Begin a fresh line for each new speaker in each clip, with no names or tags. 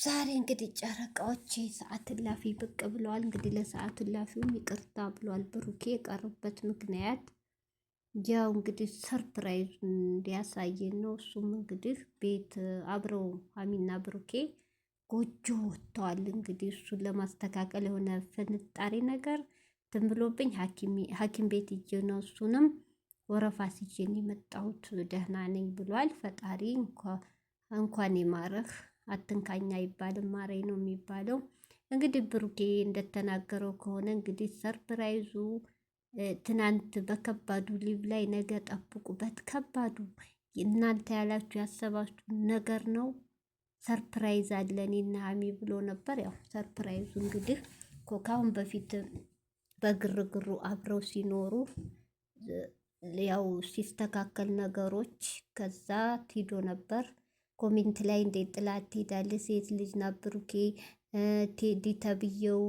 ዛሬ እንግዲህ ጨረቃዎች ሰዓት እላፊ ብቅ ብለዋል። እንግዲህ ለሰዓት እላፊውም ይቅርታ ብሏል ብሩኬ። የቀረበት ምክንያት ያው እንግዲህ ሰርፕራይዝ እንዲያሳየን ነው። እሱም እንግዲህ ቤት አብረው ሀሚና ብሩኬ ጎጆ ወጥተዋል። እንግዲህ እሱን ለማስተካከል የሆነ ፍንጣሪ ነገር ትንብሎብኝ ሐኪም ቤት ሂጄ ነው እሱንም ወረፋ ሲጄን የመጣሁት ደህና ነኝ ብሏል። ፈጣሪ እንኳን ይማረህ፣ አትንካኛ አይባልም ማረኝ ነው የሚባለው። እንግዲህ ብሩኬ እንደተናገረው ከሆነ እንግዲህ ሰርፕራይዙ ትናንት በከባዱ ሊቭ ላይ ነገ ጠብቁበት፣ ከባዱ እናንተ ያላችሁ ያሰባችሁ ነገር ነው። ሰርፕራይዝ አለ እኔና ሀሚ ብሎ ነበር። ያው ሰርፕራይዙ እንግዲህ ከአሁን በፊት በግርግሩ አብረው ሲኖሩ ያው ሲስተካከል ነገሮች ከዛ ቲዶ ነበር። ኮሜንት ላይ እንዴት ጥላት ትሄዳለች? ሴት ልጅ ና ብሩኬ ቴዲ ተብዬው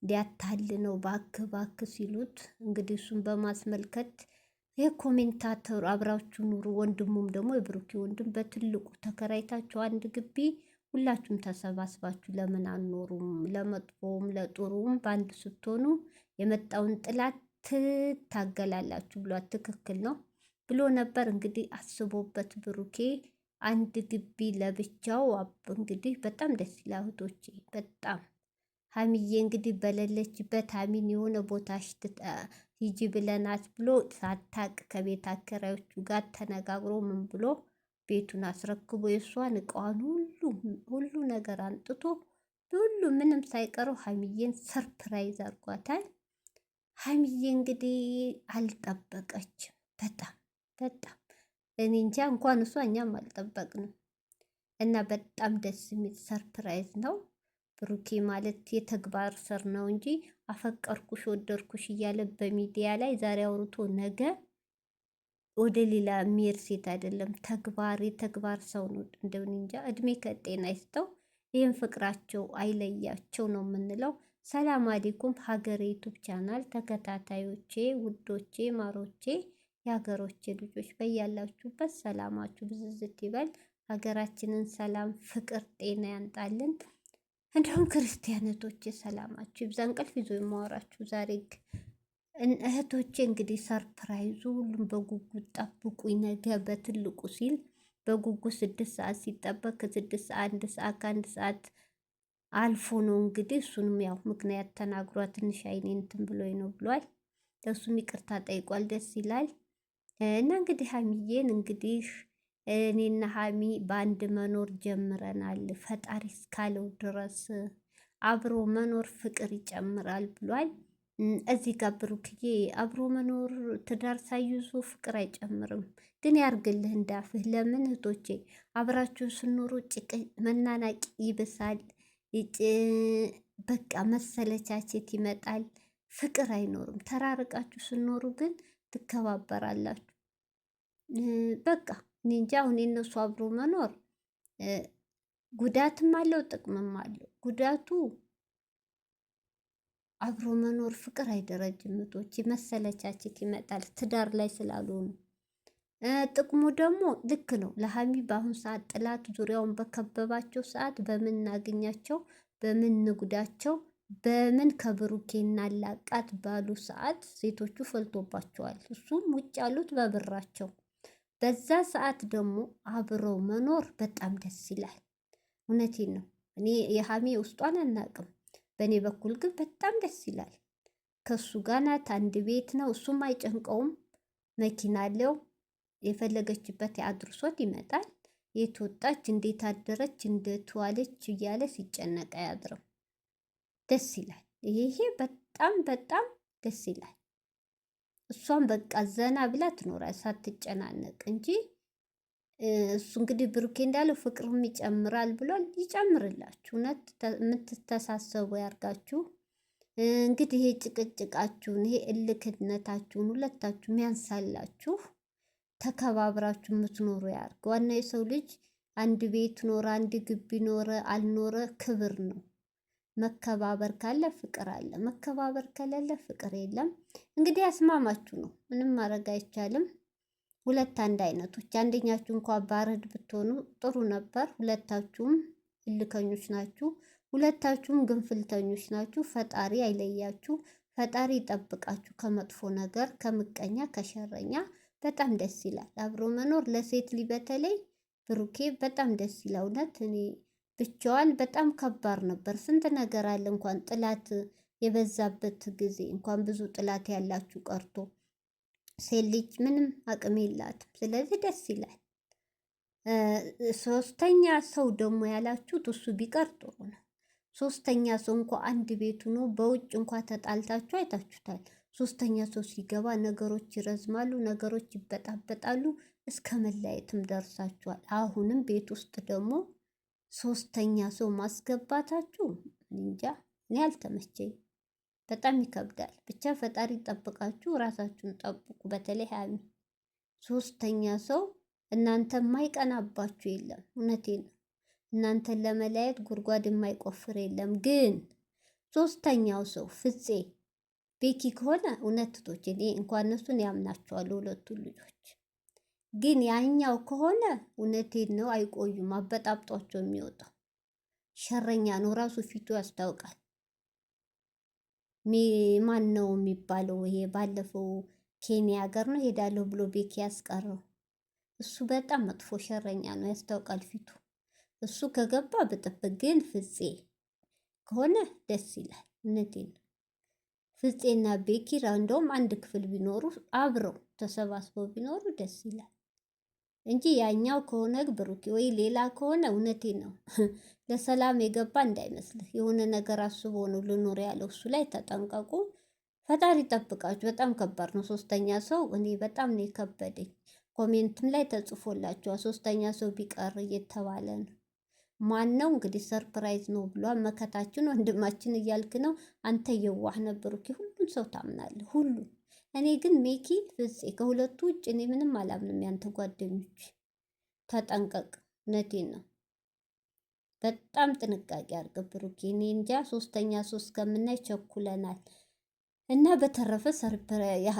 ሊያታል ነው ባክ ባክ ሲሉት እንግዲህ እሱን በማስመልከት የኮሜንታተሩ አብራችሁ ኑሩ፣ ወንድሙም ደግሞ የብሩኬ ወንድም በትልቁ ተከራይታችሁ አንድ ግቢ ሁላችሁም ተሰባስባችሁ ለምን አኖሩም? ለመጥፎም ለጥሩም በአንድ ስትሆኑ የመጣውን ጥላት ትታገላላችሁ ብሏት ትክክል ነው ብሎ ነበር። እንግዲህ አስቦበት ብሩኬ አንድ ግቢ ለብቻው እንግዲህ በጣም ደስ ይላል እህቶቼ። በጣም ሀሚዬ እንግዲህ በሌለችበት ሀሚን የሆነ ቦታ ሂጂ ብለናት ብሎ ሳታቅ ከቤት አከራዮቹ ጋር ተነጋግሮ ምን ብሎ ቤቱን አስረክቦ የእሷን እቃዋን ሁሉ ነገር አንጥቶ ሁሉ ምንም ሳይቀረው ሀሚዬን ሰርፕራይዝ አድርጓታል። ሀሚዬ እንግዲህ አልጠበቀችም። በጣም በጣም እኔ እንጃ እንኳን እሷ እኛም አልጠበቅንም። እና በጣም ደስ የሚል ሰርፕራይዝ ነው። ብሩኬ ማለት የተግባር ስር ነው እንጂ አፈቀርኩሽ ወደድኩሽ እያለ በሚዲያ ላይ ዛሬ አውርቶ ነገ ወደ ሌላ የሚሄድ ሴት አይደለም። የተግባር ሰው ነው። እንደው እንጃ እድሜ ከጤና ይስጠው። ይህን ፍቅራቸው አይለያቸው ነው የምንለው። ሰላም አለይኩም ሀገሬ ዩቱብ ቻናል ተከታታዮቼ፣ ውዶቼ፣ ማሮቼ፣ የሀገሮቼ ልጆች በያላችሁበት ሰላማችሁ ብዝዝት ይበል። ሀገራችንን ሰላም፣ ፍቅር፣ ጤና ያንጣልን። እንዲሁም ክርስቲያኖቶቼ ሰላማችሁ ይብዛ። እንቅልፍ ይዞ የማወራችሁ ዛሬ እህቶቼ እንግዲህ ሰርፕራይዙ ሁሉም በጉጉት ጠብቁኝ ነገ በትልቁ ሲል በጉጉት 6 ሰዓት ሲጠበቅ ከ1 ሰዓት አልፎ ነው እንግዲህ። እሱንም ያው ምክንያት ተናግሯ ትንሽ አይኔ እንትን ብሎኝ ነው ብሏል። ለእሱም ይቅርታ ጠይቋል። ደስ ይላል። እና እንግዲህ ሀሚዬን እንግዲህ እኔና ሀሚ በአንድ መኖር ጀምረናል። ፈጣሪ እስካለው ድረስ አብሮ መኖር ፍቅር ይጨምራል ብሏል። እዚህ ጋር ብሩክዬ አብሮ መኖር ትዳር ሳይዙ ፍቅር አይጨምርም፣ ግን ያርግልህ እንዳፍህ። ለምን እህቶቼ አብራችሁ ስኖሩ መናናቅ ይብሳል፣ በቃ መሰለቻቸት ይመጣል፣ ፍቅር አይኖርም። ተራርቃችሁ ስኖሩ ግን ትከባበራላችሁ። በቃ እኔ እንጃ አሁን የነሱ አብሮ መኖር ጉዳትም አለው ጥቅምም አለው። ጉዳቱ አብሮ መኖር ፍቅር አይደረጅም እህቶቼ፣ መሰለቻቸት ይመጣል ትዳር ላይ ስላልሆኑ። ጥቅሙ ደግሞ ልክ ነው ለሀሚ በአሁኑ ሰዓት ጥላት ዙሪያውን በከበባቸው ሰዓት በምን እናገኛቸው፣ በምን ንጉዳቸው፣ በምን ከብሩኬ እናላቃት ባሉ ሰዓት ሴቶቹ ፈልቶባቸዋል። እሱም ውጭ ያሉት በብራቸው። በዛ ሰዓት ደግሞ አብረው መኖር በጣም ደስ ይላል። እውነቴን ነው። እኔ የሀሚ ውስጧን አናቅም። በእኔ በኩል ግን በጣም ደስ ይላል። ከሱ ጋር ናት፣ አንድ ቤት ነው። እሱም አይጨንቀውም። መኪና አለው። የፈለገችበት አድርሶት ይመጣል። የት ወጣች፣ እንዴት አደረች፣ እንዴት ዋለች እያለ ሲጨነቅ አያድርም። ደስ ይላል። ይሄ በጣም በጣም ደስ ይላል። እሷም በቃ ዘና ብላ ትኖራል ሳትጨናነቅ እንጂ እሱ እንግዲህ ብሩኬ እንዳለው ፍቅርም ይጨምራል ብሏል። ይጨምርላችሁ፣ እውነት የምትተሳሰቡ ያርጋችሁ። እንግዲህ ይሄ ጭቅጭቃችሁን፣ ይሄ እልክነታችሁን ሁለታችሁም ያንሳላችሁ። ተከባብራችሁ የምትኖሩ ያርግ። ዋና የሰው ልጅ አንድ ቤት ኖረ፣ አንድ ግቢ ኖረ አልኖረ ክብር ነው። መከባበር ካለ ፍቅር አለ፣ መከባበር ከሌለ ፍቅር የለም። እንግዲህ ያስማማችሁ ነው፣ ምንም ማድረግ አይቻልም። ሁለት አንድ አይነቶች፣ አንደኛችሁ እንኳ ባረድ ብትሆኑ ጥሩ ነበር። ሁለታችሁም እልከኞች ናችሁ። ሁለታችሁም ግንፍልተኞች ናችሁ። ፈጣሪ አይለያችሁ። ፈጣሪ ይጠብቃችሁ ከመጥፎ ነገር፣ ከምቀኛ፣ ከሸረኛ። በጣም ደስ ይላል አብሮ መኖር ለሴት ልጅ በተለይ ብሩኬ በጣም ደስ ይላል። እውነት እኔ ብቻዋን በጣም ከባድ ነበር። ስንት ነገር አለ እንኳን ጥላት የበዛበት ጊዜ እንኳን ብዙ ጥላት ያላችሁ ቀርቶ ሴት ልጅ ምንም አቅም የላትም። ስለዚህ ደስ ይላል። ሶስተኛ ሰው ደግሞ ያላችሁት እሱ ቢቀር ጥሩ ነው። ሶስተኛ ሰው እንኳ አንድ ቤቱ ነው፣ በውጭ እንኳ ተጣልታችሁ አይታችሁታል። ሶስተኛ ሰው ሲገባ ነገሮች ይረዝማሉ፣ ነገሮች ይበጣበጣሉ፣ እስከ መለያየትም ደርሳችኋል። አሁንም ቤት ውስጥ ደግሞ ሶስተኛ ሰው ማስገባታችሁ እንጃ እኔ አልተመቸኝ። በጣም ይከብዳል። ብቻ ፈጣሪ ጠብቃችሁ፣ ራሳችሁን ጠብቁ። በተለይ ሀሚ ሶስተኛ ሰው እናንተ የማይቀናባችሁ የለም። እውነቴን ነው። እናንተን ለመለያየት ጉድጓድ የማይቆፍር የለም። ግን ሶስተኛው ሰው ፍፄ ቤኪ ከሆነ እውነትቶች እኔ እንኳን እነሱን ያምናቸዋለሁ ሁለቱ ልጆች። ግን ያኛው ከሆነ እውነቴን ነው አይቆዩም፣ አበጣብጧቸው የሚወጣው ሸረኛ ነው። ራሱ ፊቱ ያስታውቃል። ማን ነው የሚባለው? ይሄ ባለፈው ኬንያ ሀገር ነው ሄዳለሁ ብሎ ቤኪ ያስቀረው እሱ በጣም መጥፎ ሸረኛ ነው፣ ያስታውቃል ፊቱ። እሱ ከገባ ብጥብጥ። ግን ፍፄ ከሆነ ደስ ይላል። እውነቴን ነው። ፍፄና ቤኪራ እንደውም አንድ ክፍል ቢኖሩ አብረው ተሰባስበው ቢኖሩ ደስ ይላል እንጂ ያኛው ከሆነ ብሩኬ ወይ ሌላ ከሆነ እውነቴን ነው ለሰላም የገባ እንዳይመስልህ። የሆነ ነገር አስቦ ነው ልኖር ያለው። እሱ ላይ ተጠንቀቁ። ፈጣሪ ጠብቃችሁ። በጣም ከባድ ነው ሶስተኛ ሰው። እኔ በጣም ነው የከበደኝ። ኮሜንትም ላይ ተጽፎላችኋል ሶስተኛ ሰው ቢቀር እየተባለ ነው። ማን ነው እንግዲህ ሰርፕራይዝ ነው ብሏል። መከታችን ወንድማችን እያልክ ነው አንተ። የዋህ ነበሩ ሁሉም ሰው ታምናለህ፣ ሁሉ። እኔ ግን ሜኪ ፍፄ ከሁለቱ ውጭ እኔ ምንም አላምንም። ያንተ ጓደኞች ተጠንቀቅ። እውነቴን ነው። በጣም ጥንቃቄ አድርግ ብሩኬ። እኔ እንጃ ሶስተኛ ሰው እስከምናይ ቸኩለናል። እና በተረፈ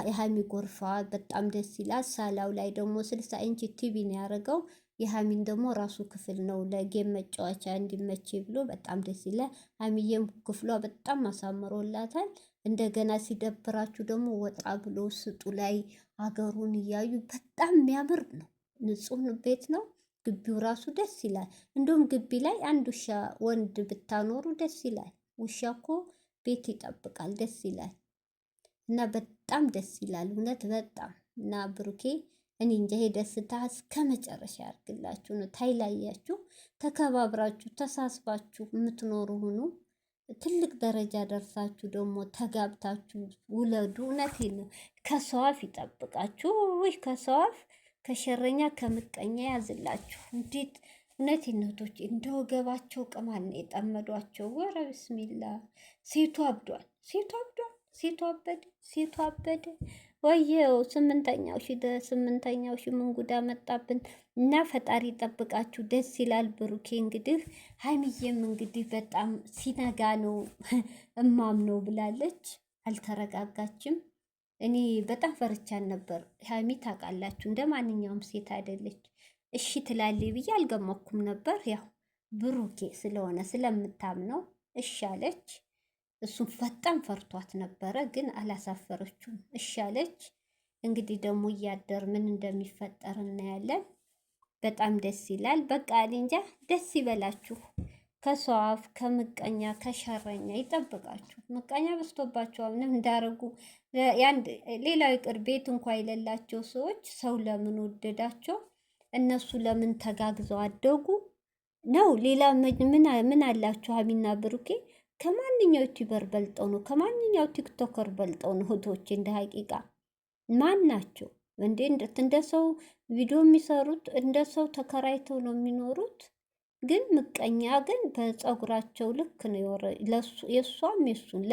የሀሚ ጎርፋ በጣም ደስ ይላል። ሳላው ላይ ደግሞ 60 ኢንች ቲቪ ነው ያደረገው። የሀሚን ደግሞ ራሱ ክፍል ነው ለጌም መጫወቻ እንዲመቼ ብሎ በጣም ደስ ይላል። ሀሚዬም ክፍሏ በጣም አሳምሮላታል። እንደገና ሲደብራችሁ ደግሞ ወጣ ብሎ ስጡ ላይ አገሩን እያዩ በጣም የሚያምር ነው። ንጹህ ቤት ነው። ግቢው ራሱ ደስ ይላል። እንዲሁም ግቢ ላይ አንድ ውሻ ወንድ ብታኖሩ ደስ ይላል። ውሻ እኮ ቤት ይጠብቃል። ደስ ይላል። እና በጣም ደስ ይላል እውነት በጣም እና ብሩኬ እኔ እንጃ ይሄ ደስታ እስከ መጨረሻ ያርግላችሁ ነው። ታይላያችሁ ተከባብራችሁ ተሳስባችሁ የምትኖሩ ሁኑ። ትልቅ ደረጃ ደርሳችሁ ደግሞ ተጋብታችሁ ውለዱ። እውነቴን ነው። ከሰው አፍ ይጠብቃችሁ። ወይ ከሰው አፍ ከሸረኛ ከምቀኛ ያዝላችሁ። እንዴት እውነቴን ነው። ቶች እንደ ወገባቸው ቅማል ነው የጠመዷቸው። ወረ ብስሚላ ሴቱ አብዷል። ሴቱ አብዷል። ሴቱ አበደ። ሴቱ አበደ። ወየው ስምንተኛው ሺ ምን ጉዳ መጣብን። እና ፈጣሪ ጠብቃችሁ። ደስ ይላል። ብሩኬ እንግዲህ ሀይሚዬም እንግዲህ በጣም ሲነጋ ነው እማም ነው ብላለች። አልተረጋጋችም። እኔ በጣም ፈርቻን ነበር። ሀይሚ ታውቃላችሁ እንደ ማንኛውም ሴት አይደለች። እሺ ትላለች ብዬ አልገመኩም ነበር። ያው ብሩኬ ስለሆነ ስለምታምነው እሺ አለች። እሱም በጣም ፈርቷት ነበረ፣ ግን አላሳፈረችውም። እሺ አለች። እንግዲህ ደግሞ እያደር ምን እንደሚፈጠር እናያለን። በጣም ደስ ይላል። በቃ እንጃ ደስ ይበላችሁ። ከሰው አፍ ከምቀኛ ከሸረኛ ይጠብቃችሁ። ምቀኛ በዝቶባቸዋል። ምንም እንዳረጉ ሌላው ይቅር ቤት እንኳ የሌላቸው ሰዎች ሰው ለምን ወደዳቸው? እነሱ ለምን ተጋግዘው አደጉ ነው? ሌላ ምን አላችሁ? ሀሚና ብሩኬ ከማንኛው ዩቲዩበር በልጠው ነው? ከማንኛው ቲክቶከር በልጠው ነው? እህቶቼ እንደ ሀቂቃ ማን ናቸው እንዴ? እንደ ሰው ቪዲዮ የሚሰሩት እንደ ሰው ተከራይተው ነው የሚኖሩት። ግን ምቀኛ ግን በፀጉራቸው ልክ ነው የእሷም የሱን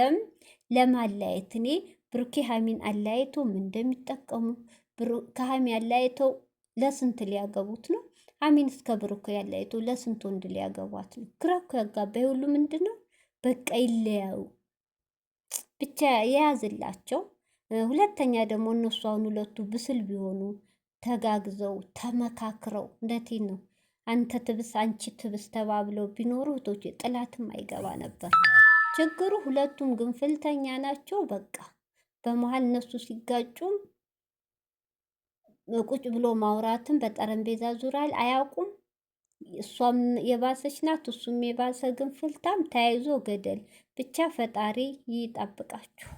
ለማለያየት እኔ ብሩኬ ሀሚን አለያይተው ምን እንደሚጠቀሙ ከሀሚ አለያይተው ለስንት ሊያገቡት ነው? ሀሚን እስከ ብሩኬ ያለያይተው ለስንት ወንድ ሊያገቧት ነው? ግራ እኮ ያጋባ። ሁሉ ምንድን ነው? በቃ ይለያዩ ብቻ የያዝላቸው። ሁለተኛ ደግሞ እነሱ አሁን ሁለቱ ብስል ቢሆኑ ተጋግዘው ተመካክረው እንደቴ ነው አንተ ትብስ አንቺ ትብስ ተባብለው ቢኖሩ እህቶቼ ጥላትም አይገባ ነበር። ችግሩ ሁለቱም ግንፍልተኛ ናቸው። በቃ በመሀል እነሱ ሲጋጩም ቁጭ ብሎ ማውራትን በጠረጴዛ ዙሪያ አያውቁም። እሷም የባሰች ናት፣ እሱም የባሰ ግንፍልታም፣ ተያይዞ ገደል። ብቻ ፈጣሪ ይጠብቃችሁ።